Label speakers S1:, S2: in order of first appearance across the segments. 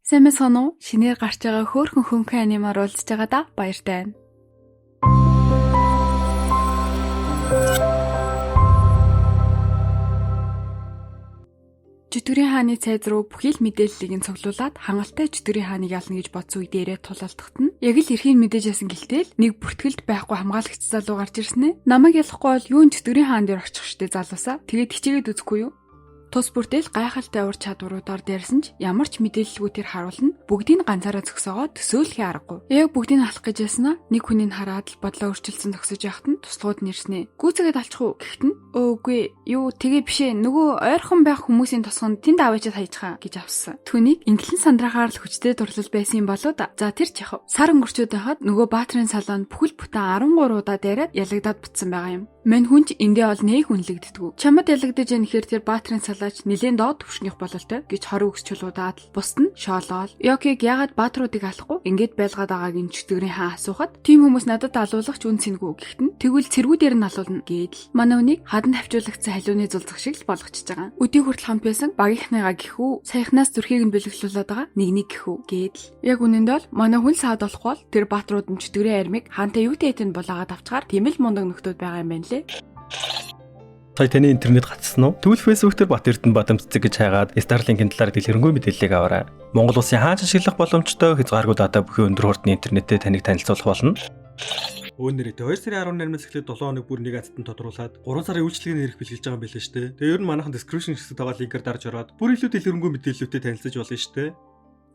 S1: Сайн мэцхан уу? Шинээр гарч байгаа хөөрхөн хөнгөн анимаар уулзж байгаадаа баяртай байна. Чөтгөрийн хааны цайз руу бүхий л мэдээллийг цуглуулад хангалттай Чөтгөрийн хааныг ялна гэж бодсон үед ирээд тулалдахт нь яг л эрхийн мэдээж ясан гэлтэл нэг бүртгэлд байхгүй хамгаалагч залуу гарч ирсэн ээ. Намайг ялахгүй бол юу н Чөтгөрийн хаан дээр очих штэ залуусаа. Тэгээд хичээгээд үзэхгүй юу? Тус бүртэл гайхалтай ур чадваруудаар дээрсэн ч ямар ч мэдээлэлгүй тэр харуулна бүгдийг ганцаараа зөксөөгөө төсөөлөхий аргагүй. Яг бүгдийг алах гэж яснаа нэг хүнийг хараад л бодлоо өөрчилсөн зөксөж яхад нь туслууд нэрснэ. Гүйцэгээд алчих уу гэхэд нь өөгүй юу тэгээ бишээ нөгөө ойрхон байх хүмүүсийн тусганд тэнд аваачаад хайжхаа гэж авсан. Түүнийг инглэн сандрахаар л хүчтэй дурлал байсан юм болоо да. За тэр ч яхав. Сар өнгөрчөөд байхад нөгөө баатрын салон бүхэл бүтэн 13 удаа дайраад ялагдаад бутсан байгаа юм. Мань хүн ч эндээ ол нэг үнэлэгддэггүй. Чамд ялагдаж яах нэхэр тэр баатрын салаач нэлээд доод төвшнийх бололтой гэж хориг өгс чулуудаад л бусд нь шоолоол. Ёкиг ягаад баатруудыг алахгүй ингээд байлгаад байгааг ин Чөтгөрийн хаан асуухад тийм хүмүүс надад алуулгач үн цэнгүй гэхэд нь тэгвэл цэргүүдээр нь алуулна гэдэл. Манай үнийг хадан тавьчуулагдсан халиуны зулцах шиг л болгочихж байгаа. Өдий хүртэл хамт байсан багийнхныгаа гэхүү саяхнаас зүрхийг нь бэлэглүүлээд байгаа нэг гэхүү гэдэл. Яг үнэндээ бол манай хүн саад болохгүй бол тэр баатрууд нь Чөтгөрийн армийг хаантай юутай хэдэнд булаагаад авчгаар тийм л мундаг нөхдүүд байгаа юм байна лээ.
S2: Сая таны интернет гацсан уу? Тэгвэл Facebook дээр Бат Эрдэнэ Бадамцэг гэж хайгаад Starlink-ийн талаар дэлгэрэнгүй мэдээллийг аваарай. Монгол улсын хаан ашиглах боломжтой хязгааргүй дата бүхэн өндөр хурдны интернеттэй таныг танилцуулах болно. Өнөөдөр 2 сарын 18-наас эхлээд 7 хоног бүр нэг азтанд тодруулаад 3 сарын үйлчлэгийг нэрх бэлгэлж байгаа юм билээ шүү дээ. Тэгээ ер нь манайхан description хэсэгт байгаа линкээр дарж ороод бүр илүү дэлгэрэнгүй мэдээллүүдэд танилцаж болно шүү дээ.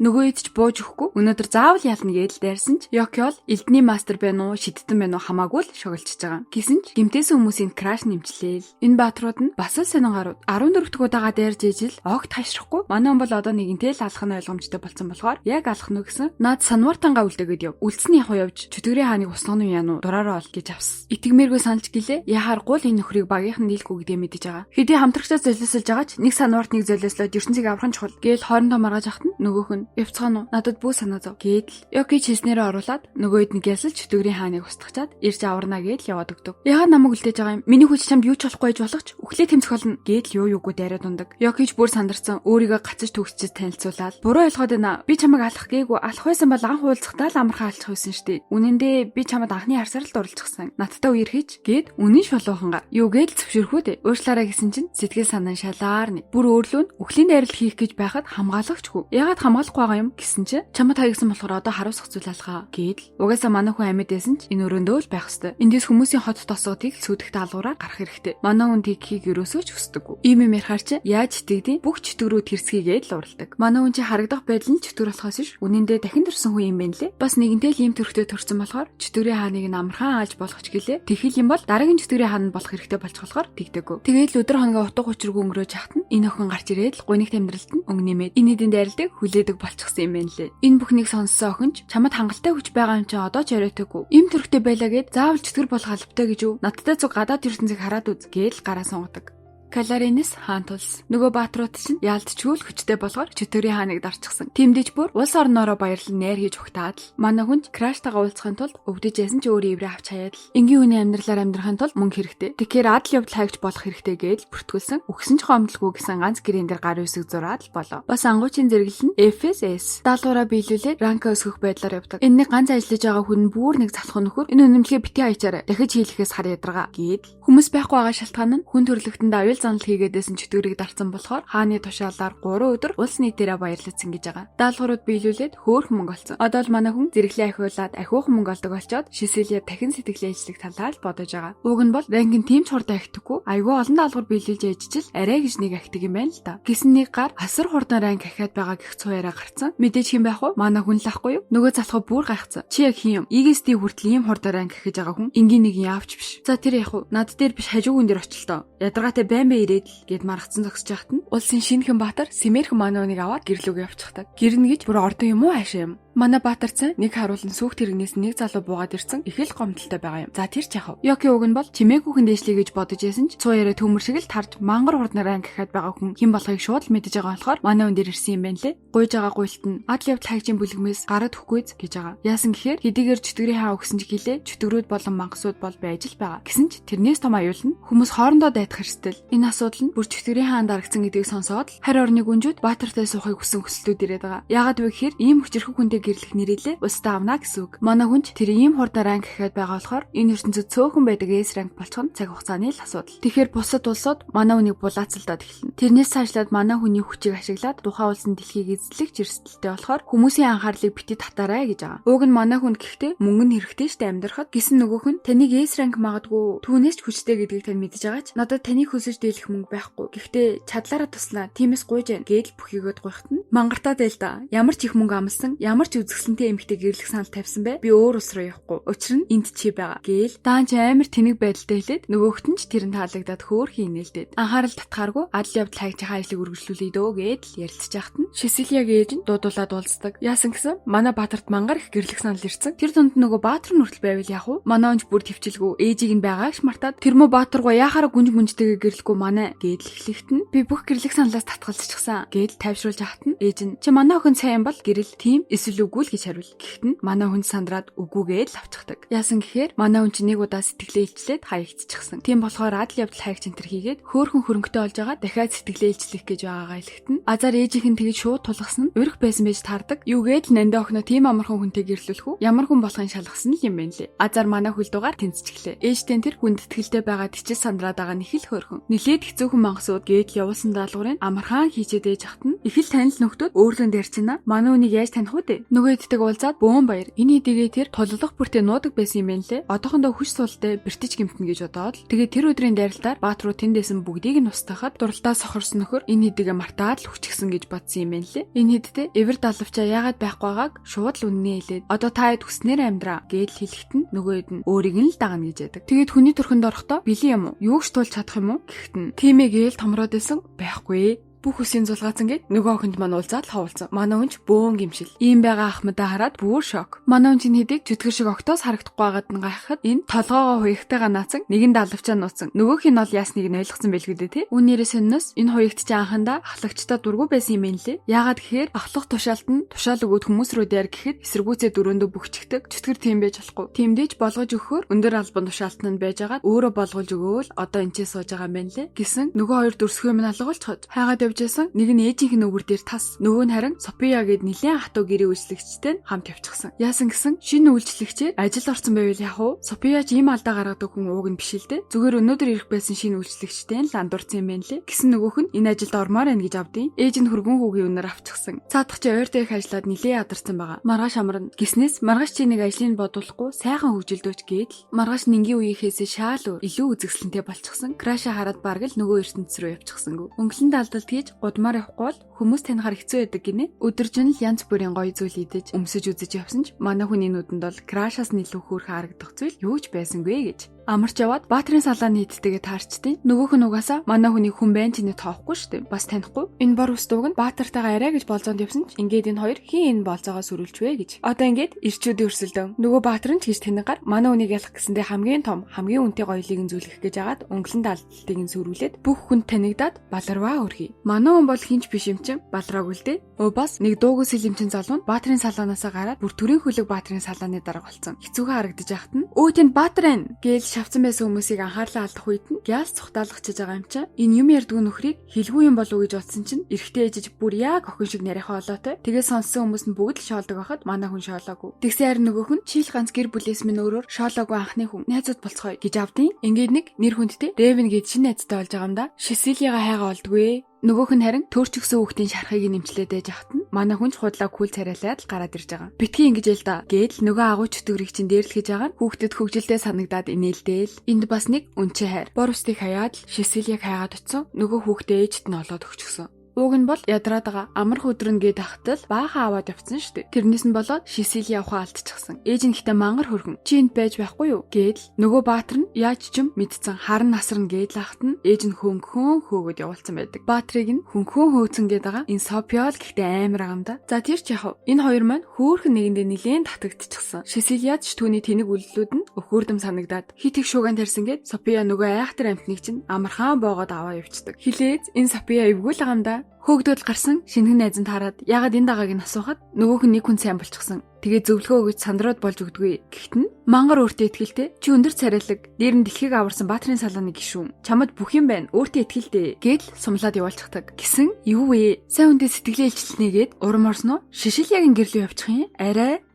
S1: Нөгөө ид ч бууж өгөхгүй. Өнөөдөр заавал ялна гэдэл дайрсан ч Ёкиол элдний мастер байна уу, шидтэн байна уу хамаагүй л шоглчихж байгаа. Гэсэн ч гимтээсэн хүмүүсийн краш нэмчлээ. Энэ баатрууд нь бас л сонингарууд 14 дэх удаага дайрж ижил огт хашрахгүй. Манай бол одоо нэгэнтэй л алах нь ойлгомжтой болсон болохоор яг алах нь гэсэн. Наад санвартангаа үлдээгээд яв. Үлдсэний яг явж Чөтгөрийн хааныг усгоно юм яа нуу дураараа ол гэж авсан. Итгэмээргүй саналж гэлээ. Яхааргүй л энэ нөхрийг багийнхан дийлгүй гэдээ мэдэж байгаа. Хэдий хамтрагчаа золиослж байгаа ч нэг санварт нэг золиослоод ертөнцийг аврах нь чухал. Гээл хоорондоо маргааж ахт нь нөгөөх нь явцгаано надад бүү санаа зов гэдэл Ёки чиснэрээ оруулаад нөгөөд нэг ясалж Чөтгөрийн хааныг устгачаад ирж аварна гэдэл яваад өгдөг. Яагаад намайг үлдээж байгаа юм? Миний хүч чамд юу ч болохгүй гэж болох ч өглөө тэмцэх болно гэдэл юу юугүй дайраад ундаг. Ёкич бүр сандарсан өөрийгөө гацаж төгсчиж танилцуулаад буруу ойлгоод байна. Би чамайг алах гээгүй алах байсан бол анх уулзахдаа л амархан алчих байсан штэ. Үнэндээ би чамд анхны харсаар л дурлцсан. Надтай үер хийж гэд үнэн шулуухангаар юу гэдэл зөвшөөрөхүү дээ. Өөрчлөөрэй гэсэн чинь сэтгэл санаа шалаарна. Бүр өөрлөө нь үхлийн дайрал хийх гэж байхад хамгаалагчгүй. Яагаад хамгаалахгүй байгаа юм гэсэн чинь чамд хаягсан болохоор одоо харуулсах зүйл алгаа гэдэл. Угаасаа манай хүн амьд байсан ч энэ өрөөндөө л байх хэвээр. Эндээс хүмүүсийн хот тосготыг сүдэгт алгуураар гарах хэрэгтэй. Манай хүн тийхийг ерөөсөө ч хүсдэггүй. Ийм юм ярихаар чи яаж итгэдیں бүх чөтгөрүүд хэрцгийгээд л уралдаг. Манай хүн чи харагдах байдал нь чөтгөр болохоос ш. Үнэндээ дахин төрсөн хүн юм байна лээ. Бас нэгэнтэй л ийм төрхтэй төрсөн болохоор Чөтгөрийн хааныг нь амархан ааж болгоч гэлээ. Тэхэл юм бол дараагийн Чөтгөрийн хаан болох хэрэгтэй болж болохоор тэгдэггүй. Тэгээд л өдөр хоногоо утга учиргүй өнгөрөөж яхад нь энэ охин гарч ирээд л гонигт амьдралд нь өнгөнэмээд энэ хэдийн дайралтыг хүлээдэг болчихсон юм байна лээ. Энэ бүхнийг сонссон охин ч чамд хангалттай хүч байгаа юм чи одоо ч оройтойгүй. Им төрхтэй байлаа гэд заавал чөтгөр болох албатай гэж юу? Надтай зүг гадаад ертөнцийг хараад үз гээл гараа сунгадаг. Каларинис хаан тулс. Нөгөө баатрууд чинь яалтчгүй л хүчтэй болохоор Чөтгөрийн хааныг дарчихсан. Тэмдэж бүр улс орноороо баярлан найр хийж өгтаад л манай хүн краштайгаа уулзахын тулд өвдөж ясан ч өөр иврээ авч хаяад л энгийн хүний амьдралаар амьдрахын тулд мөнгө хэрэгтэй. Тэгэхээр адал явдал хайгч болох хэрэгтэй гэж бүртгүүлсэн. Өгсөн ч хомдлгүй гэсэн ганц гэрэн дээр гар үсэг зураад л болоо. Бас ангуучийн зэрэглэл нь FSS даалгавраа биелүүлээд ранка өсгөх байдлаар явдаг. Энэ нэг ганц ажиллаж байгаа хүн бүр нэг залхах нөхөр энэ үнэмлэгээ бити хайчаарай. Дахиж хийлгэхээс хар ядаргаа гэд хүмүүс байхгүй байгаа шалтгаан нь хүн төрлөختөнд аюул занал хийгээдсэн Чөтгөрийг дарсан болохоор хааны тушаалаар 3 өдөр улс нийтээрээ баярлацсан гэж байгаа. Даалгаврууд биелүүлээд хөөх мөнгө олцсон. Одоо л манай хүн зэрэглээ ахиулаад ахиухан мөнгө олдог болчоод Шиселия дахин сэтгэлийн ажлыг талаар бодож байгаа. Уг нь бол рангийн тийм ч хурдан ахихгүй айгүй олон даалгавар биелүүлж ээжчил арай гэж нэг ахдаг юм байна л да. Гэсэн нэг гар асар хурдан ранг ахиад байгаа гэх цуураа гарцсан. Мэдээж хэм байх уу? Манай хүн л ахгүй юу? Нөгөө залхуу бүр гайхсан. Чи яг хин юм? EGST хүртэл ийм хурдан ранг ахиж байгаа хүн энгийн нэг яавч биш. За тэр яг уу? Над дээр биш хажуугын дээр очилтоо. Ядаргаатай байн бай ирээд гэд маргацсан зогсож яхад нь улсын шинэхэн баатар Сэмэрхэн манай үнийг аваад гэрлүүгээ явчихдаг. Гэрнэ гэж бүр ордон юм уу хаашаа юм? Манай Баатарцай нэг харуулan сүхт хэрэгнээс нэг залуу буугаад ирсэн их л гомдолтой байгаа юм. За тэр ч яхав. Йоки уг нь бол чимээгүй хүн дээшлээ гэж бодож байсан ч цуу яриа төмөр шиг л тарж мангар хурднараа гэхэд байгаа хүн хэн болохыг шууд л мэдэж байгаа болохоор манай хүн дээр ирсэн юм байна лээ. Гуйж байгаа гуйлт нь адал явдал хайгчийн бүлгмээс гараад өгөхгүйз гэж байгаа. Яасан гэхээр хэдийгээр чөтгөрийн хаа өгсөн ч гэлээ чөтгөрүүд болон мангасууд бол байж л байгаа. Гэсэн ч тэрнээс том аюул нь хүмүүс хоорондоо дайдах хэрстэл. Энэ асуудал нь бүр чөтгөрийн хаан дарагдсан гэдгийг сонсоод л харь орны гүнжүүд Баатартай суухыг хүссэн хүслүүд ирээд байгаа. Яагаад вэ гэхээр ийм хүчрхэг хүнтэй гэрлэх нэрэлээ устаа авна гэсэн үг. Манай хүнч тэр ийм хурдан ранг гэхэд байгаа болохоор энэ ертөнцид цөөхөн байдаг эс ранг болчих нь цаг хугацааны л асуудал. Тэгэхээр бусад улсууд манай хүнийг булаацалдаад эхэлнэ. Тэрнээс цаашлаад манай хүний хүчийг ашиглаад тухайн улсын дэлхийг эзлэх эрсдэлтэй болохоор хүмүүсийн анхаарлыг бити татаарай гэж байгаа. Уг нь манай хүн гэхдээ мөнгө нь хэрэгтэй штэ амьдрахад гисэн нөгөөх нь таныг эс ранг магадгүй түүнээс ч хүчтэй гэдгийг тань мэдэж байгаа ч надад таныг хөсөж дийлэх мөнгө байхгүй. Гэхдээ чадлаараа туснаа. Тиймээс гуйж байна гэдэл бүхийгэд гуйхт нь мангартаа дээл да. Ямар ч их мөнгө амлсан, ямар ч үзэсгэлэнтэй эмэгтэй гэрлэх санал тавьсан бэ? Би өөр ус руу явахгүй. Учир нь энд чи байгаа. Гээл даанч амар тэнэг байдалтай хэлээд нөгөөхт нь ч тэрэнд хаалагдаад хөөхий инээлдээд анхаарал татхааргүй адал явдал хайгчийн ажлыг үргэлжлүүлээ дөө гэдэл ярилцж яхад нь Шисилиягийн ээж нь дуудуулаад уулздаг. Яасан гэсэн манай Баатарт мангар их гэрлэх санал ирсэн. Тэр дунд нөгөө Баатар нь хүртэл байвал яах вэ? Манай онч бүр төвчлгүй ээжийг нь байгаагч мартаад тэр мө Баатаргоо яхаараа гүнж мөнжтэйгээ гэрлэхгүй манай гэдэл эхлэхт нь би бүх гэрлэх саналаас татгалзчихсан гэдэл тайвшруулж яхад нь ээж нь чи манай охин сайн бол гэрэл тийм эсвэл үгүй л гэж хариул. Гэхдээ манай хүн сандраад үгүйгээд л авчихдаг. Яасан гэхээр манай хүн чи нэг удаа сэтгэлээ илчлээд хаягдчихсан. Тийм болохоор адал явдал хаягч энэ төр хийгээд хөөхөн хөрөнгөтэй болж байгаа дахиад сэтгэлээ илчлэх гэж байгаагаа хэлэхэд нь азар ээжийнх нь тэгж шууд тулгасан нь урих байсан байж таардаг. Юугээд л нандаа охиноо тийм амархан хүнтэй гэрлүүлэх үү? Ямар хүн болохын шалгасан л юм байна лээ. Азар манай хөлдөөгаар тэнцчихлээ. Ээжтэй тэр хүнд тэтгэлтэй байгаа тийч сандраад байгаа нь их л хөөрхөн. Нилээд хэцүүхэн мангасууд гээд явуулсан даалгаврыг амархан хийчээд ээж хат нь их л танил нөхдөөд өөрлөн дэрчинаа манай үнийг яаж таних вэ? Нөгөө хэддэг уулзаад бөөн баяр. Энэ хэдийгээ тэр толлох бүртээ нуудаг байсан юм байна лээ. Одоохондоо хүч суултай бэртэж гимтэн гэж бодоод л тэгээ тэр өдрийн дайралтаар Баатар руу тэндээсэн бүгдийг нь устгахад дуралтаа сохорсон нөхөр энэ хэдийгээ мартаад л хүчгсэн гэж бодсон юм байна лээ. Энэ хэдтэй эвэр далавчаа яагаад байхгүй байгааг шууд л үннээ хэлээд одоо та төснээр амьдраа гэж хэлэхэд нь нөгөө хэд нь өөрийг нь л дагна гэж яддаг. Тэгээд хүний төрхөнд орохдоо бэлэн юм уу? Юуг ч туулж чадах юм уу? Гэхдээ нь тиймээ гээл томроод байсан байхгүй. Бүх үсийн зулгаацсан гээд нөгөө охинд маань уулзаад л хавуулсан. Манай хүнч бөөн гимшил. Ийм байгаа ахмадаа хараад бүр шок. Манай хүн чинь хэдийг чөтгөр шиг октоос харагдахгүй байгаад нь гайхахад энэ толгоогоо хуягтайгаа наацсан нэгэн далавчаа нууцсан. Нөгөөх нь бол яасныг нь ойлгосон байлгүй дээ тий. Үүнээрээ сонноос энэ хуягт чи анхандаа ахлагчтай дургу байсан юм байна лээ. Яагаад гэхээр ахлах тушаалт нь тушаал өгөөд хүмүүс рүү даяар гэхэд эсэргүүцээ дөрөндөө бүгчгдэг. Чөтгөр тийм байж болохгүй. Тиймдээч болгож өгөхөөр өндөр албан тушаалт нь байж байгаад өөрөө болгож өгөөл одоо энэ ч сууж байгаа юм байна лээ. Гэсэн нөгөө хоёр дөрсгөө минь алгуулж хад. Хайгаад явжсэн нэг нь ээжийнх нь өвөр дээр тас нөгөө нь харин София гэд нилээн хатуу гэрээ үйлчлэгчтэй хамт явчихсан. Яасан гэсэн шинэ үйлчлэгчээр ажил орсон байвал яах вэ? София ч ийм алдаа гаргадаг хүн ууг нь биш л дээ. Зүгээр өнөөдөр ирэх байсан шинэ үйлчлэгчтэй л андуурсан юм байна лээ. Гэсэн нөгөөх нь энэ ажилд ормоор байна гэж авдیں۔ Ээж нь хөргөн хүүгийн өнөр авчихсан. Цаадах чи ойртой их ажиллаад нилээн ядарсан байгаа. Маргааш амарна. Гиснээс маргааш чи нэг ажлыг бодуулахгүй сайхан хөгжилдөөч гээд л маргааш нингийн үеийнхээс шаал илүү үзэсгэлэнтэй болчихсон. Краша хараад бараг л нөгөө ертөнц рүү явчихсангүй. Өнгөлөнд алдалт хийж гудмаар явахгүй бол хүмүүс танихаар хэцүү байдаг гинэ. Өдөржин л янз бүрийн гоё зүйл идэж өмсөж үзэж явсан ч манай хүний нүдэнд бол крашаас илүү хөөрхөн харагдах зүйл юу ч байсангүй гэж. Амарч яваад Баатарын салааны нийттэйгээ таарчдیں۔ Нөгөөх нь угаасаа манай хүний хүн байна ч нэ тоохгүй штеп. Бас танихгүй. Энэ бор устууг нь Баатартайгаа арай гэж болзоонд явсан ч ингээд энэ хоёр хин энэ болзоогоо сүрүүлж вэ гэж. Одоо ингээд ирчүүдийн өрсөлдөөн. Нөгөө Баатар нь ч гэж танихаар манай хүнийг ялах гэсэндээ хамгийн том, хамгийн үнэтэй гоёлыг нь зүлгэх гэж агаад өнгөлөнд алдалтыг нь сүрүүлээд бүх хүнд танигдаад баларваа өргөе. Манай хүн бол хинч биш юм чин балрааг үлдээ. Бас нэг дуугүй сэлэмчин залуу нь Баатарын салаанаасаа гараад бүр төрийн хөлөг Баатарын салааны дарга болсон. Хэцүүхэн харагдаж яхад нь өө тэнд Баатар байна гэж шавцсан байсан хүмүүсийг анхаарлаа алдах үед нь гялс цухтаалгачиж байгаа юм чинь энэ юм ярьдгүй нөхрийг хэлгүй юм болов уу гэж бодсон чинь эрэгтэй ээжиж бүр яг охин шиг нарийнхаа олоотой. Тэгээ сонссон хүмүүс нь бүгд л шоолдог байхад манай хүн шоолоогүй. Тэгсэн харин нөгөөх нь чийл ганц гэр бүлээс минь өөрөөр шоолоогүй анхны хүн найзууд болцгоё гэж авдیں۔ Ингээд нэг нэр хүндтэй Ревен гэж шинэ найзтай болж байгаа юм да. Шисилияга хайгаа олдгүй. Нөгөөх нь харин төөрчгсөн хүүхдийн шархыг нэмчлээд ээж ахт нь манай хүн ч худлаа кул царайлаад л гараад ирж байгаа. Битгий ингэж л да гээд л нөгөө агуу чөтгөрийг чинь дээрлэхэж байгаа нь хүүхдэд хөвгөлтэй санагдаад инээлдээл. Энд бас нэг үнчээ хайр. Бор устыг хаяад л Шисилияг хайгаад очсон. Нөгөө хүүхдээ ээжт нь олоод өгчихсөн. Ууг нь бол ядраад байгаа амар хөдрөн гээд ахтал баахан аваад явцсан штэ. Тэрнээс нь болоод Шисилия ухаан алдчихсан. Ээж нь гэтээ мангар хөргөн. Чи энд байж байхгүй юу? Гээд нөгөө Баатар нь яаж ч юм мэдсэн харан насрна гээд лахт нь ээж нь хөнгөн хөөгд явуулсан байдаг. Баатрыг нь хөнгөн хөөцөн гээд байгаа. Энэ Софиа л гэхдээ амар агамда. За тэр ч яхав. Энэ хоёр маань хөөхөн нэгэндээ нилээн татагдчихсан. Шисилиад ч түүний тэнэг үллүүд нь өхөөрдөм санагдаад хит их шууган тарьсан гээд Софиа нөгөө айхтар амтныг чинь амархан боогод аваа явцдаг. Хилээд энэ Софиа эвгүй л агамда хөөгдөд гарсан шинхэн найзанд хараад ягаад энэ дагааг нь асуухад нөгөөх нь нэг хүн сайн болчихсон. Тэгээ зөвлөгөө өгөж сандраад болж өгдөггүй. Гэхдээ нь мангар өөртөө итгэлтэй. Чи өндөр царайлаг, дээр нь дэлхийг аварсан Баатрын салааны гишүүн. Чамд бүх юм байна. Өөртөө итгэлтэй гээд сумлаад явуулчихдаг. Гэсэн юу вэ? Сайн хүндээ сэтгэлээ илчилнэгээд урам орсноо Шишилиягийн гэрлөө явчих юм. Арай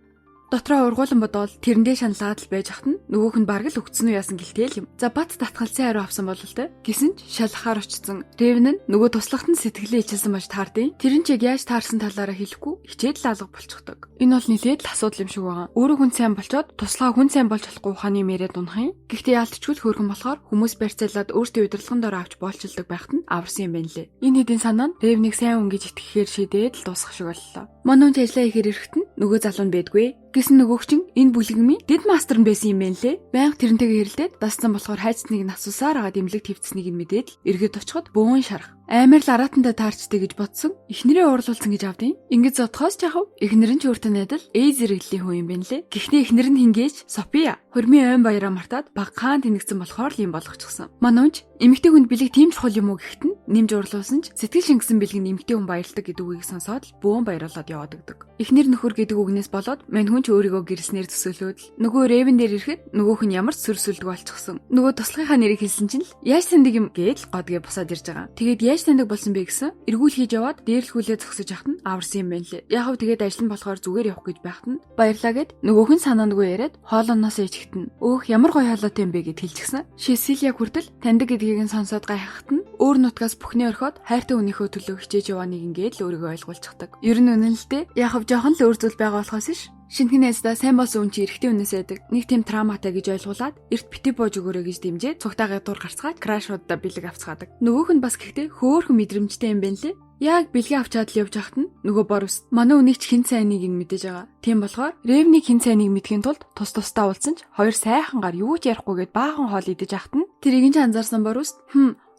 S1: дотроо ургуулan бодвол тэрэндээ шаналгаад л байж хат нь нөгөөх нь бараг л өгцөн үү яасан гэлтэй юм. За бат татгалцсан хариу авсан бол тэ. Гэсэн ч шалхахаар очсон. Ревен нь нөгөө туслагт нь сэтгэлээ ичилсэн байж таардیں۔ Тэр нь ч яг яаж таарсан талаараа хэлэхгүй хичээд л алга болчихдог. Энэ бол нилээд л асуудал юм шиг байгаа. Өөрөө хүн сайн болчоод туслахаа хүн сайн болж болохгүй ухааны мэрэд унах юм. Гэхдээ яалтчгүй хөөрхөн болохоор хүмүүс барьцаалаад өөртөө удирдлагын дор авч боолчилдог байхад нь аварсан юм байна лээ. Энэ хэдийн санаа нь Ревнийг сайн хүн гэж итгэхээр шийдээд л дуусгах шиг боллоо. Манай хүн ажиллаа ихээр ирэхэд нь нөгөө залуу нь байдгүй. Гэсэн нөгөөгч энэ бүлгэмийн дэд мастер нь байсан юм байна лээ. Байнга тэрнтэйгээ хэрэлдээд дассан болохоор хайцныг нь асуусаар агаад имлэг твцснийг нь мэдээд л эргээд очиход бөөн шарах. Амар л аратандаа таарчтэй гэж бодсон. Эхнэрээ уурлуулсан гэж авдیں۔ Ингэж зодхоос ч яхав. Эхнэр нь ч өөртөө найдал зэрэглэлийн хүн юм байна лээ. Гэхдээ эхнэр нь хингээж София хөрмийн ойн баяраа мартаад багахан тэнэгцэн болохоор л юм болгочихсон. Манууч эмэгтэй хүнд бэлэг тийм чухал юм уу гэхэд нь нэмж уурлуулсан ч сэтгэл шингэсэн бэлгэнд эмэгтэй хүн баярлдаг гэдэг үгийг сонсоод л бөөн баярлаад яваад өгдөг. Эхнэр нөхөр гэдэг үгнээс болоод мань хүн ч өөрийгөө гэрснээр төсөөлөөд л нөгөө Ревен дээр ирэхэд нөгөөх нь ямар ч сөрсөлдөг болчихсон. Нөгөө туслахынхаа нэрийг хэлсэн чинь л яаж сандаг юм гээд л годгээ босоод ирж байгаа. Тэгээд яаж таньдаг болсон бэ гэсэн эргүүл хийж яваад дээрлхүүлээ зогсож яхад нь аварсан юм байна лээ. Яг тэгээд ажил нь болохоор зүгээр явах гэж байхад нь баярлаа гэд нөгөөх нь санаандгүй яриад хоолооноос ичгтэн өөх ямар гоё хоолойтой юм бэ гэд хэлчихсэн. Шисилия хүртэл таньдаг гэдгийг нь сонсоод гайхахад нь өөр нутгаас бүхнээ орхиод хайртай хүнийхөө төлөө хичээж яваа нэг ингээд л өөрийгөө ойлгуулчихдаг. Ер нь үнэн л дээ. Яг жоохон л өөр зүйл байгаа болохоос ш. Шинхэн найздаа сайн болсон хүн чи эрэгтэй хүнээс байдаг. Нэг тийм трауматай гэж ойлгуулад эрт бити бууж өгөөрэй гэж дэмжиж цугтаагаа дур гарцгаад крашуудаа бэлэг авцгаадаг. Нөгөөх нь бас гэхдээ хөөхөн мэдрэмжтэй юм байна лээ. Яг бэлгээ авчаад л явж хахад нь нөгөө борус манай үнийг ч хин цайныг нь мэдэж байгаа. Тийм болохоор Ревнийг хин цайныг мэдхийн тулд тус тусдаа уулзсан ч хоёр сайхангаар юу ч ярихгүйгээд баахан хоол идэж хахад нь тэрийг нь ч анзаарсан борус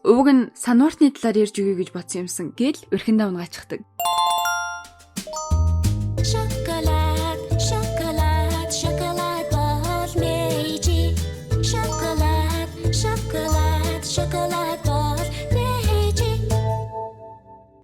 S1: ууг нь санууртны талаар ярьж өгье гэж бодсон юмсан гэл өрхөндөө унгачдаг.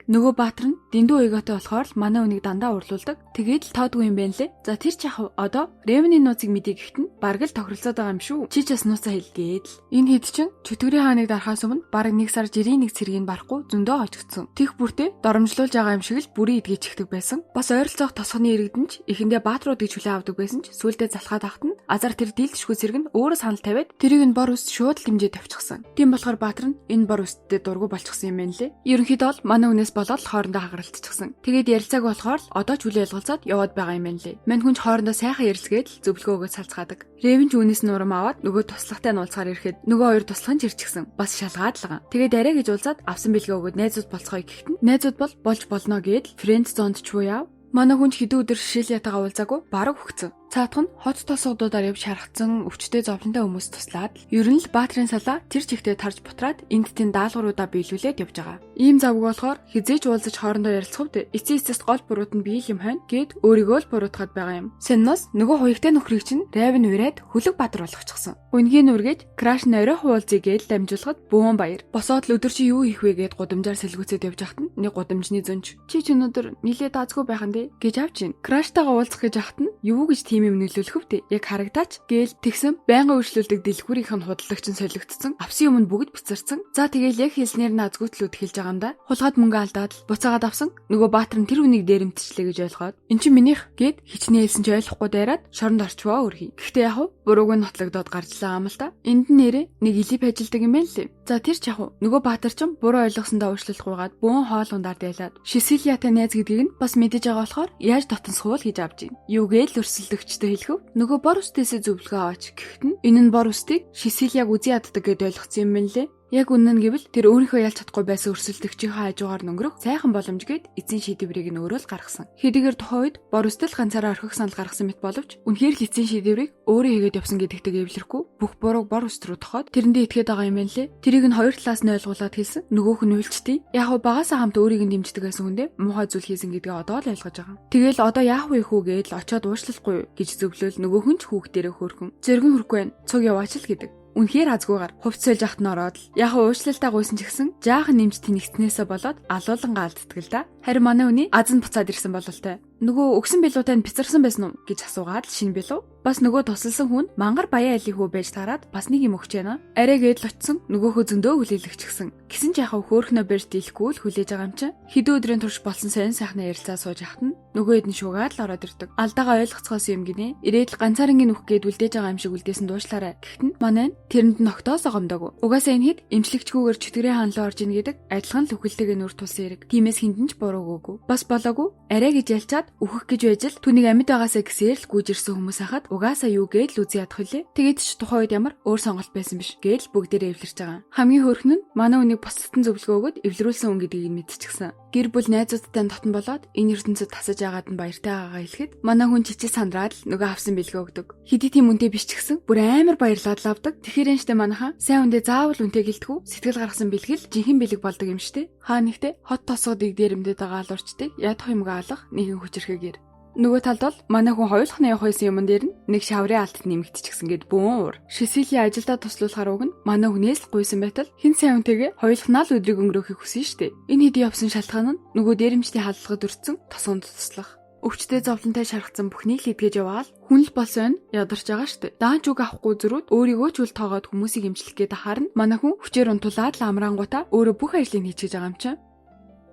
S1: Нөгөө Баатар нь дэндүү эготой болохоор л манай үнийг дандаа урлуулдаг. Тэгээд л тоодгүй юм байна лээ. За тэр ч яхав одоо Ревний нууцыг мэдээ гэхэд нь бараг л тохиролцоод байгаа юм шүү. Чи ч бас нууцаа хэлгээд л. Энэ хэд чин чөтгөрийн хааныг дарахаас өмнө бараг 1 сар жирийн 1 цэргийг барахгүй зөндөө хожигдсон. Тех бүртээ доромжлуулж байгаа юм шиг л бүрийн идгээчихдэг байсан. Бас ойролцоох тосгоны иргэдэн ч эхэндээ Баатрууд гэж хүлээн авдаг байсан ч сүүлдээ залхаад ахт нь азар тэр дийлдэшгүй зэрэг нь өөрөө санал тавиад тэрийг нь бор үст шууд л дэмжиж тавьчихсан. Тийм болохоор Баатар нь энэ бор үсттэй дургу болчихсон юм байна лээ. Ерөнхийдөө л манай үнээс болоод хоорондоо хагаралтчихсан. Тэгээд ярилцааг болохоор л одоо ч үл ялгалцаад яваад байгаа юм байна лээ. Мань хүнч хоорондоо сайхан ярилцгээд л зөвлөгөө өгөөд салцгаадаг. Ревен ч үнээс нь урам аваад нөгөө туслахтай нь уулзахаар ирэхэд нөгөө хоёр туслах нь чирчихсэн. Бас шалгаад л байгаа. Тэгээд арай гэж уулзаад авсан бэлгээ өгөөд найзууд болцгоё гэхэд нь найзууд бол болж болно гэд фрэнд зонд ч уу яв. Манай хүнч хэдэн өдөр Шишилиатайгаа уулзаагүй бараг өгцөн. Цаатах нь хот тосгодуудаар явж шархацсан өвчтэй зовлонтой хүмүүс туслаад ер нь л Баатрын салаа тэр чигтээ тарж бутраад энд тэн даалгавруудаа биелүүлээд явж байгаа. Ийм завгүй болохоор хизээж уулзаж хоорондоо ярилцахад эцсийн эцэст гол бурууд нь бие юм хань гэд өөрийгөө л буруутгаад байгаа юм. Сеннос нөгөө хуягтай нөхрийг чинь Ревен ураад хөлөг Баатар болгочихсон. Үнгийн үргэж краш нойроо хуулзъя гээд дамжуулахад бөөн баяр. Босоод л өдөр чи юу хийх вэ гээд гудамжаар сэлгүүцээд явж хахад нь нэг гудамжны зөнч. Чи ч өнөдөр нилээ даазгүй байхан дээ гэж авч ийн. Краштайгаа уулзах гэж хахад нь юу гэж тийм юм нөлөөлөх вдэ. Яг харагдаач гээл тэгсэн байнга үйлчлүүлдэг дэлгүүрийнх нь худалдагч нь солигдсон. Авсан юм нь бүгд буцарсан. За тэгээл яг хэлснээр нь азгүйтлүүд хэлж байгаа юм да. Хулгаад мөнгө алдаад л буцаагаад авсан. Нөгөө Баатар нь тэр үнийг дээрэмтчлээ гэж ойлгоод эн чинь минийх гээд хичнээн хэлсэн ч ойлгохгүй дайраад шоронд орчвоо өрхий. Гэхдээ яг бурууг нь нотлогдоод гарчлаа юм л та. Энд нь нэрээ нэг илип ажилдаг юм байна лээ. За тэр ч яг нөгөө Баатар ч буруу ойлгосондоо уучлалахгүйгээд бөөн хоолундаар дайлаад Шисилиатай найз гэдгийг нь бас мэдэж байгаа болохоор яаж дотносхуул гэж авч ийн. Юу гээл өрсөлдөгчтэй хэлэв. Нөгөө бор үстээсээ зөвлөгөө аваач гэхэд нь энэ нь бор үстийг Шисилиаг үзий яддаг гэдээ ойлгоцсон юм байна лээ. Яг үнэн нь гэвэл тэр өөрийнхөө ялж чадахгүй байсан өрсөлдөгчийнхээ хажуугаар өнгөрөх сайхан боломж гээд эзэн шийдвэрийг нь өөрөө л гаргасан. Хэдийгээр тухайн үед бор үстэл ганцаараа орхих санал гаргасан мэт боловч үнэхээр л эзэн шийдвэрийг өөрөө хийгээд явсан гэдэгтэйг эвлэрэхгүй бүх бурууг бор үст рүү тохоод тэрэндээ итгээд байгаа юм байна лээ. Тэрийг нь хоёр талаас нь ойлгуулад хэлсэн. Нөгөөх нь үйлчтий. Яг нь багасаа хамт өөрийг нь дэмждэг байсан хүндээ муухай зүйл хийсэн гэдгээ одоо л ойлгож байгаа. Тэгэл одоо яах вэ хүү гээд л очиод уучлахгүй гэж зөвлөөл нөгөөх нь ч хүүхдэрээ хөөрхөн. Зөргөн хөрөхгүй байна. Цуг яваач л гэдэг. Үнэхээр азгүйгээр хувцсэлж ахт нь ороод л яг уучлалтаа гуйсан ч гэсэн жаахан нэмж тэнэгцнээсээ болоод алуулангаа алддаг л да. Харин манай үний аз нь буцаад ирсэн бололтой. Нөгөө өгсөн билуутай нь бицарсан байсан уу гэж асуугаад шинэ билуу. Бас нөгөө тусалсан хүн мангар баяа айлын хүү байж таарад бас нэг юм өгч яана. Арай гээд л очсон нөгөөхөө зөндөө хүлээлгчихсэн. Гисэн ч яхав хөөхнөө барьж дийлэхгүй л хүлээж байгаа юм чинь. Хэдэн өдрийн турш болсон сайн сайхны ярилцаа сууж ахт нь нөгөө хэд нь шуугаад л ороод ирдэг. Алдаагаа ойлгоцгоос юм гинэ. Ирээд л ганцаарынгийн үх гээд үлдээж байгаа юм шиг үлдээсэн дуушлаарай. Гэхдээ манай тэрэнд ногтоос огомдог. Угаасаа энэ хэд эмчлэгчгүйгээр чөтгөрийн хаанлаа орж ийн гэдэг адилхан л үхэлтэйг нүр тулсан хэрэг. Тимээс хиндэн ч буруугүй. Бас болоогүй. Арай гэж ялчаад үхэх гэж байж л түүнийг амьд байгаасаа гэсээр л гүйжирсэн хүмүүс хахад угаасаа юу гээд л үзий ядах вүлээ. Тэгээд ч тухайн үед ямар өөр сонголт байсан биш гээд л бүгдээрээ эвлэрч байгаа. Хамгийн хөөрхөн нь манай үнийг бусдад зөвлөгөө өгöd эвлэрүүлсэн хүн гэдгийг нь мэдчихсэн. Гэр бүл найзуудтай дотн болоод энэ ертөнцид тасаж агаад нь баяртай байгаагаа хэлэхэд манай хүн чичи сандраад л нөгөө авсан бэлгээ өгдөг. Хэдий тийм үнтэй биш ч гэсэн бүр амар баярлаад лавдаг. Тэгэхээр энэ штэ манайхан сайн үндэ заавал үнтэй гэлтгүү сэтгэл гаргасан бэлгэл жинхэнэ бэлэг болдог юм штэ. Хаа нэгтээ хот тосгодыг дээрэмдэд байгаа алуурчдыг ядах юмгаа алах нэгэн хүчрэхгээр. Нөгөө талд бол манай хүн хоёулахны явах байсан юмн дээр нь нэг шаврын алдт нэмэгдчихсэн гэд бөөн уур. Шисилийн ажилдаа туслуулахаар уг нь манай хүнээс л гуйсан байтал хин сайн үнтэйгээ хоёулахнаа л өдрийг өнгөрөөхийг хүсэн штэ. Энэ хэд явсан шалтгаан нь нөгөө дээрэмчдийн халдлагад өртсөн тосгонд туслах. Өвчтөе зовлонтой шархсан бүхнийг л идгэж яваал хүн л болсон ядарч байгаа штэ. Даанч үг авахгүй зөрүүд өөрийгөө ч үл тоогоод хүмүүсийг эмчлэх гээд харна. Манай хүн хүчээр унтуулаад л амраангуудаа өөрөө бүх ажлыг хийчихэж байгаа юм чинь.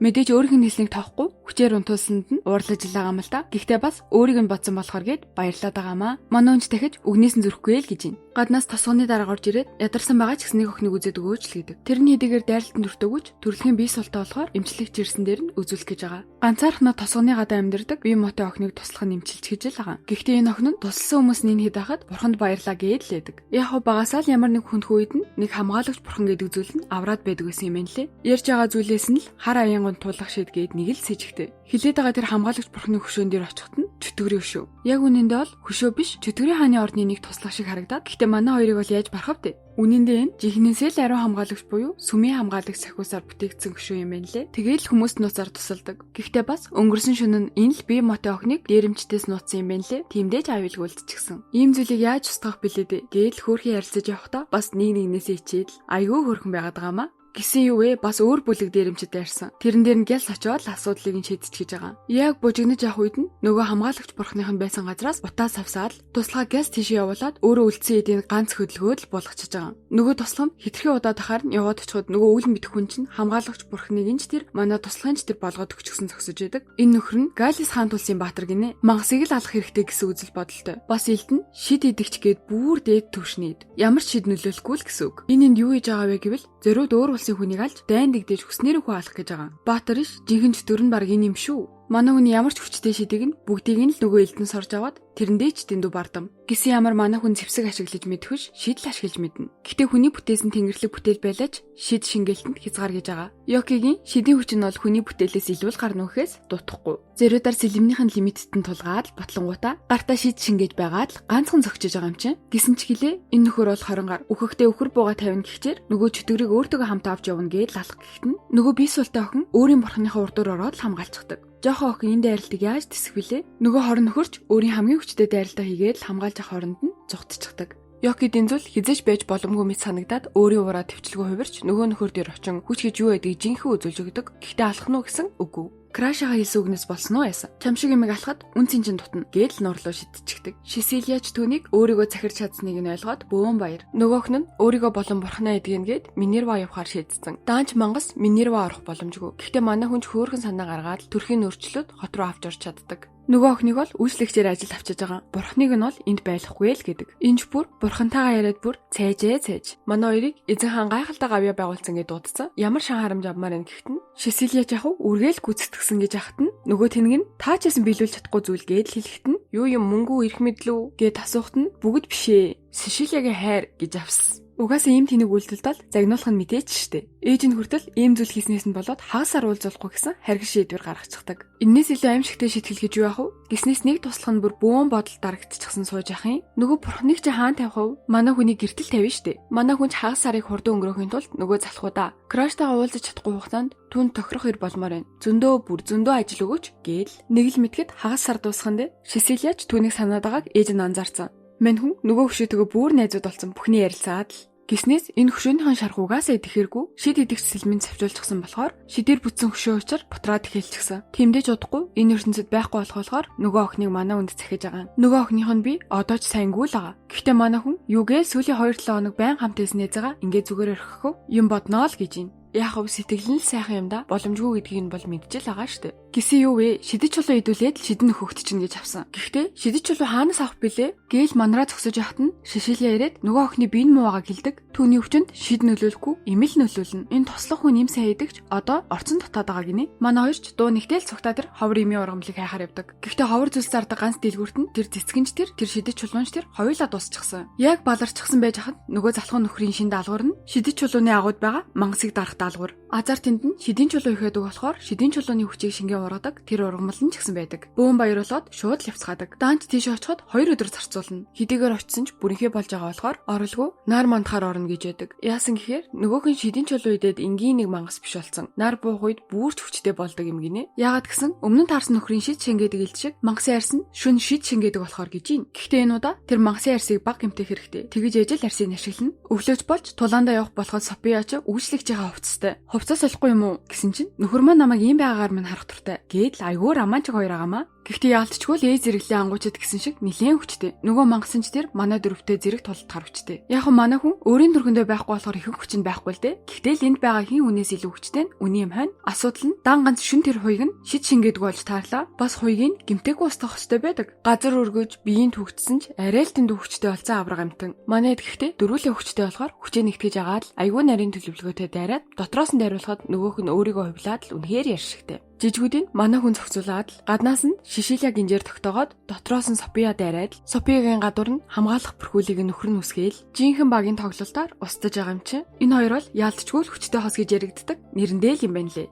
S1: Мэдээж өөрийнх нь хэлснийг тоохгүй хүчээр унтуулсанд нь уурлаж байгаа юм л да. Гэхдээ бас өөрийг нь бодсон болохоор гээд баярлаад байгаамаа. Манай үнч дахиж үгнээс нь зөрөхгүй л гэж юм. Гаднаас тосгоны дараагаар орж ирээд ядарсан байгаа ч гэснийг охиныг үзээд өгөөч л гэдэг. Тэрний хэдийгээр дайралтанд өртөөгүйч төрөлхийн бие султаа болохоор эмчлэгч ирсэн дээр нь үзүүлэх гэж байгаа. Ганцаархнаа тосгоны гадаа амьдардаг бие мотой охиныг туслах нь эмчилж гэж л байгаа. Гэхдээ энэ охин нь тусалсан хүмүүс нь хэд байхад бурханд баярлаа гээд л байдаг. Яг хоо багасаа л ямар нэг хүндх үед нь нэг хамгаалагч бурхан гэдэг зүйл нь авраад байдаг гэсэн юм байна лээ. Ярьж байгаа зүйлээс нь л хар аянгон тулах шид гээд нэг л сэжигтэй. Хилээд байгаа тэр хамгаалагч бурханы хөшөөн дээр очихт нь чөтгөрийн хөшөө. Яг үнэндээ бол хөшөө биш чөтгөрийн хааны орны нэг туслах шиг харагдаад. Гэхдээ манай хоёрыг бол яаж барах вэ? Үнэндээ энэ жихнээсээ л ариун хамгаалагч буюу сүмийн хамгаалагч сахиусаар бүтээгдсэн хөшөө юм байна лээ. Тэгээд л хүмүүст нууцаар тусалдаг. Гэхдээ бас өнгөрсөн шөнө нь энэ л бие мотой охиныг дээрэмчдээс нууцсан юм байна лээ. Тиймдээ ч аюулгүй үлдчихсэн. Ийм зүйлийг яаж устгах билээ дээ? Гээд л хөөрхөн ярилцаж явахдаа бас нэг нэгнээсээ ичээд айгүй хөөрхөн байгаад байгаамаа. Гисэн юу вэ? Бас өөр бүлэг дээрэмчд ярьсан. Тэрэн дээр нь гялс очоод асуудлыг нь шийдчихэж байгаа. Яг бужигнаж явах үед нь нөгөө хамгаалагч бурхных нь байсан газраас утаа савсаад туслахаа гялс тийшээ явуулаад өөрөө үлдсэн эдийн ганц хөдөлгөөд л болгочихж байгаа. Нөгөө туслах нь хитрхи удаа тахаар нь яваад очиход нөгөө үл мэдэх хүн чинь хамгаалагч бурхныг нь ч тэр манай туслахын ч тэр болгоод өгчихсөн зогсож байдаг. Энэ нөхөр нь Галис хаан тулсын баатар гинэ. Мангасыг л алах хэрэгтэй гэсэн үзэл бодолтой. Бас илт нь шид идэгч гээд бүр дээд түвшнийд. Ямар ч шид нөлөөлөхгүй л гэсэн үг. Энэ юу хийж байгаа вэ гэвэл зориуд өөр улсын хүнийг алж дайн дэгдэж хүснээр хөө алах гэж байгаа. Баатар иш жинхэнэ чөтгөр нь баг энэ юм шүү. Манай хүний ямар ч хүчтэй шидийг нь бүгдийг нь л нөгөө элдэн сорж аваад тэрэндээ ч дэндүү бардам. Гисэн ямар манай хүн зэвсэг ашиглаж мэдвэш шидл ашиглаж мэднэ. Гэтэ хүний бүтээсэн тэнгэрлэг бүтээл байлаач шид шингээлтэнд хязгаар гэж байгаа. Йокигийн шидийн хүч нь бол хүний бүтээлээс илүү гарна үхээс дутахгүй. Зөрөөдөр сэлэмнийхэн лимиттэн тулгаад батлангуудаа гартаа шид шингээж байгаад л ганцхан зөгчөж байгаа юм чинь. Гисэн ч гэлээ энэ нөхөр бол 20 гар. Үхэхдээ өхөр бууга 50 гихчээр нөгөө чөтгөрийг өөртөө хамт авч явна гээд лалах гэхэд нь нөгөө бие султай охин өөрийн бурхныхаа урдуур ороод л хамгаалцдаг. Жохоо охин энэ дайралтыг яаж тэсэх вүлээ? Нөгөө хорон нөхөрч өөрийн хамгийн хүчтэй дайралтаа хийгээд л хамгаалж авах хооронд нь зугтчихдаг. Йоки дэнзүүл хизэж байж боломгүй мэт санагдаад өөрийн ураа төвчлгөө хувирч нөгөө нөхөр дээр очин хүч гэж юу байдгийг жинхэнэ үзүүлж өгдөг. Гэхдээ алах нь гэсэн үгүй. Крашаага хэлсэн үгнээс болсон уу яасан? Чамшиг юмыг алахад үн цэнчин тутна гээд л нурлуу шидчихдэг. Шисилияч түүнийг өөрийгөө захирч чадсныг нь ойлгоод бөөн баяр. Нөгөөх нь өөрийгөө болон бурхнаа эдгэнгээд Минерва явахаар шийдсэн. Даанч мангас Минерва орох боломжгүй. Гэхдээ манай хүнч хөөрхөн санаа гаргаад төрхийн өөрчлөлт хот руу авч орч чаддаг. Нөгөө охиныг бол үйлчлэгчээр ажил авчиж байгаа. Бурхныг нь бол энд байхгүй л гэдэг. Энд бүр бурхантайгаа яриад бүр цайж. Манай хоёрыг эзэн хаан гайхалтай гавьяа байгуулсан гэж дуудсан. Ямар шан харамж авмаар энэ гэхэд нь Шисилияч яхав үргээл гүцэтгсэн гэж ахт нь нөгөө тэнэг нь таачсан биелүүлж чадахгүй зүйл гээд л хэлэхэд нь юу юм мөнгө ирэх мэдлүү гэд асуухт нь бүгд бишээ. Шисилиягийн хайр гэж авсан. Угаасаа ийм тэнэг үйлдэлд бол загнуулах нь мэдээч штэ. Ээж нь хүртэл ийм зүйл хийснээс нь болоод хагасаар уулзуулахгүй гэсэн харгил шийдвэр гаргачихдаг. Иннээс илүү аимшигтэй шийтгэл гэж юу яах вэ? Гиснээс нэг туслах нь бүр бөөн бодол дарагдчихсан сууж яхахын. Нөгөө бурхныг чи хаан тавих вэ? Манай хүний гэртэл тавина штэ. Манай хүн ч хагас сарыг хурдан өнгөрөөхийн тулд нөгөө залхуудаа краштайгаа уулзаж чадахгүй хугацаанд түн тохирох ир болмоор байна. Зөндөө ажил өгөөч гээл нэг л мэтгэд хагас сар дуусханд Шисилияч түүнийг санаад байгааг ээж нь анзаарсан. Мань хүн нөгөө хөшөөтэйгөө бүр найзууд болсон бүхний ярилцаад л гиснээс энэ хөшөөнийхэн шарх угаасаа идэхэргүй шид идэгч сэлмэнд савжуулчихсан болохоор шидээр бүтсэн хөшөө учир бутраад эхэлчихсэн. Тэмдэж удахгүй энэ ертөнцид байхгүй болохоор нөгөө охиныг манай хүнд захиж байгаа. Нөгөө охиных нь би одоо ч сайнгүй л байгаа. Гэхдээ манай хүн юугээ сүүлийн 2-7 хоног байн хамт байсан нэзэга ингээ зүгээр орхихөө юм бодноо л гэж юм. Яг хөв сэтгэл нь сайхан юм да боломжгүй гэдгийг нь бол мэдчихэл байгаа штэ. Гисэн юу вэ? Шидэж чулуу идүүлээд л шидэн нөхөгт чинь гэж авсан. Гэхдээ шидэж чулуу хаанаас авах бэлээ? Гээл манараа зогсож яхад нь Шишилия ирээд нөгөө охины биеийн муугаа гэлдэг. Түүний өвчнөд шид нөлөөлөхгүй, имэл нөлөөлнө. Энэ тослох хүн юм сайн идэгч одоо орцон дутаад байгаа гинэ. Манай хоёрч дуу нэгтэл цугтаа тэр ховор имийн ургамлыг хайхаар явдаг. Гэхдээ ховор зүйлс зардаг ганц дэлгүүрт нь тэр цэцгэнч тэр шидэж чулуунч тэр хоёулаа дуусчихсан. Яг баларчихсан байж хахад нөгөө залхуун нөхрийн шин даалгавар нь шидэж чулууны агууд байгаа мангасыг дарах даалгавар. Азар тэнд нь шидийн чулуу ихэдэг болохоор шидийн чулууны хүчийг шингээ ургадаг тэр ургамал нь ч гэсэн байдаг. Бөөн баярлаад шууд лявцгаадаг. Даанч тийш очиход 2 өдөр зарцуулна. Хэдийгээр очсон ч бүрэнхээ болж байгаа болохоор оролгүй нар мандахаар орно гэж байдаг. Яасан гэхээр нөгөөх нь шидийн чулуу идээд энгийн нэг мангас биш болсон. Нар буух үед бүрч хүчтэй болдог юм гинэ. Яагаад гэсэн өмнө нь таарсан нөхрийн шид шингээдэг ил шиг мангасын арьс нь шүн шид шингээдэг болохоор гэж юм. Гэхдээ энэ удаа тэр мангасын арьсыг баг гэмтэх хэрэгтэй. Тэгэж ээжэл арьсыг ашиглана. Өвлөөж болж тулаандаа явах болоход София ч үйлчлэгч байгаа хувцастай. Хувцас солихгүй юм уу гэсэн чинь нөхөр маань намайг ийм байгаагаар минь харах туртай. Гээд л айгуур амаанч хоёр агаамаа. Гэхдээ яалтчгүй л ээж зэрэглээ ангуучид гэсэн шиг нилээн хүчтэй. Нөгөө мангасанч тэр манай дөрөвтэй зэрэг тулдахар хүчтэй. Яг нь манай хүн өөрийн дөргөндөө байхгүй болохоор ихэнх хүч нь байхгүй л дээ. Гэхдээ л энд байгаа хин үнээс илүү хүчтэй нь үний юм хань. Асуудал нь дан ганц шүн тэр хуйг нь шид шингээдэг болж таарлаа. Бас хуйгийг гимтээгүй устгах хэрэгтэй байдаг. Газар өргөж биеийн төгтсөн ч арай л тэнд хүчтэй болсон авраг амтан. Манайд гэхдээ дөрүүлээ хүчтэй болохоор хүчээ нэгтгэж агаад л айгүй нарийн төлөвлөгөөтэй дайраад дотроос нь дайруулахад нөгөөх нь өөрийгөө хувлаад л үнэхээр яршигтэй. Жижигүүдийн манай хүн зохицуулаад гаднаас нь Шишилия гинжээр тогтоогоод дотроос нь София дайраад Софиагийн гадуур нь хамгаалах бүрхүүлийг нөхөр нь үсгээл жинхэнэ багийн тоглолтоор устдаж байгаа юм чинь. Энэ хоёр бол яалтчгүй л хүчтэй хос гэж яригддаг нэрэндээ л юм байна лээ.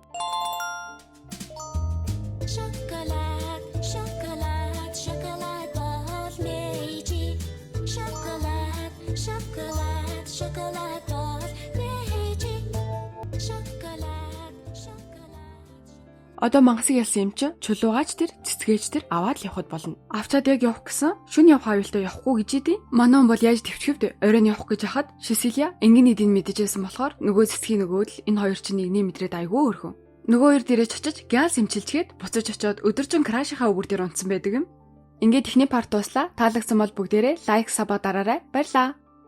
S1: Одоо мангасыг ялсан юм чи чулуугаач тэр цэцгээч тэр аваад л явхад болно. Авчаад яг явах гэсэн шүн явах аюултай явахгүй гэж идэв. Манай хүн бол яаж төвчгөвд оройн явах гэж хахад Шисилия энгийн эдийн мэдчихсэн болохоор нөгөө цэцгийн нөгөө л энэ хоёр чинь нэгний мэдрээд айгүй өрхөн. Нөгөө хоёр дээрээ чочиж гял сэмчилчгээд буцаж очиод өдөржин крашийнхаа өвөр дээр унтсан байдаг юм. Ингээд ихний парт дуслаа. Таалагдсан бол бүгдээрээ лайк сабаа дараарай. Баярлаа.